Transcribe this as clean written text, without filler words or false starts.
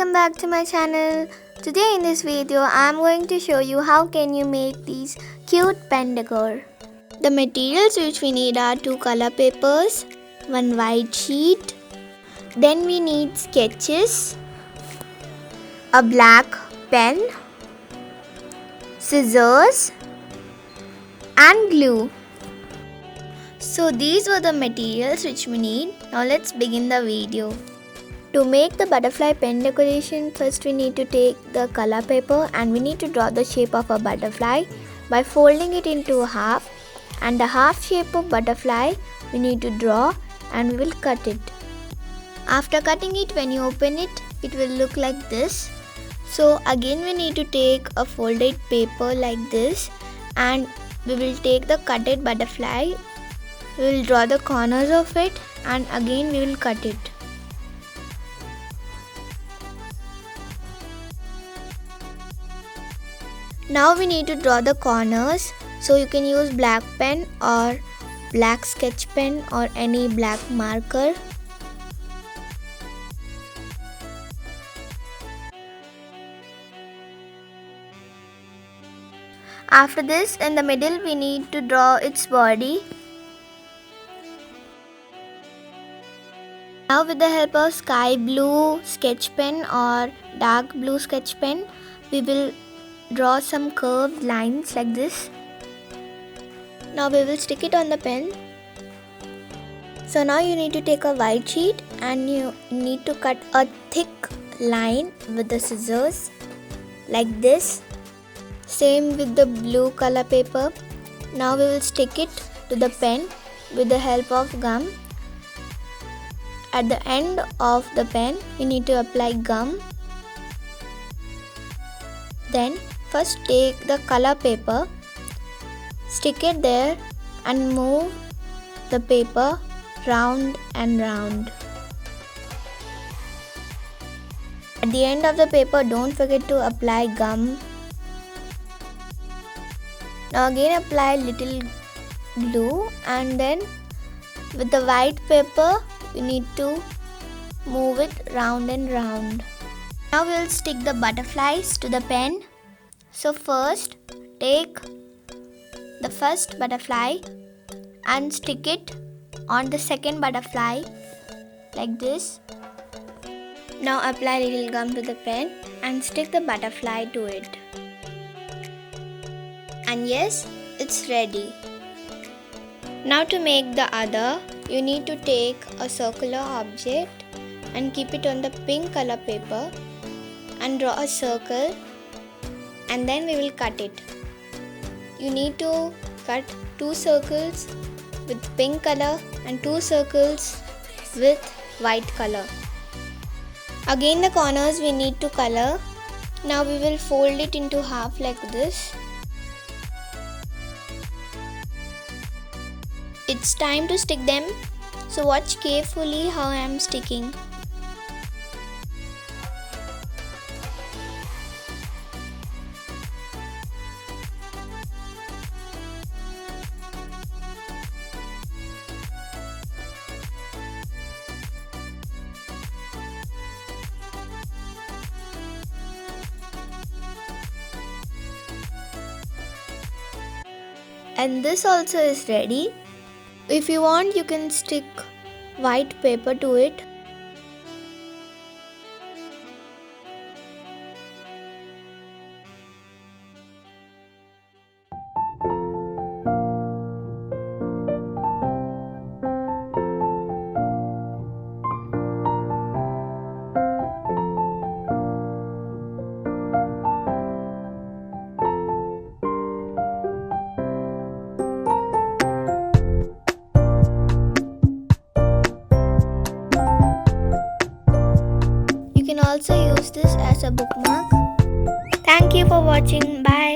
welcome back to my channel. Today in this video I am going to show you how can you make these cute pen decor. The materials which we need are 2 color papers, 1 white sheet, then we need sketches, a black pen, scissors and glue. So these were the materials which we need. Now let's begin the video. To make the butterfly pen decoration, first we need to take the color paper and we need to draw the shape of a butterfly by folding it into half, and the half shape of butterfly we need to draw and we will cut it. After cutting it, when you open it, it will look like this. So again we need to take a folded paper like this and we will take the cutted butterfly. We will draw the corners of it and again we will cut it. Now we need to draw the corners, so you can use black pen or black sketch pen or any black marker. After this, in the middle we need to draw its body. Now with the help of sky blue sketch pen or dark blue sketch pen, we will draw some curved lines like this. Now we will stick it on the pen. So now you need to take a white sheet and you need to cut a thick line with the scissors like this. Same with the blue color paper. Now we will stick it to the pen with the help of gum. At the end of the pen, you need to apply gum. Then first take the color paper, stick it there and move the paper round and round. At the end of the paper, don't forget to apply gum. Now again apply little glue and then with the white paper, you need to move it round and round. Now we will stick the butterflies to the pen. So first take the first butterfly and stick it on the second butterfly like this. Now apply little gum to the pen and stick the butterfly to it. And yes, it's ready. Now to make the other, you need to take a circular object and keep it on the pink color paper and draw a circle, and then we will cut it. You need to cut 2 circles with pink color and 2 circles with white color. Again the corners we need to color. Now we will fold it into half like this. It's time to stick them, so watch carefully how I am sticking. And this also is ready. If you want, you can stick white paper to it. You can also use this as a bookmark. Thank you for watching. Bye.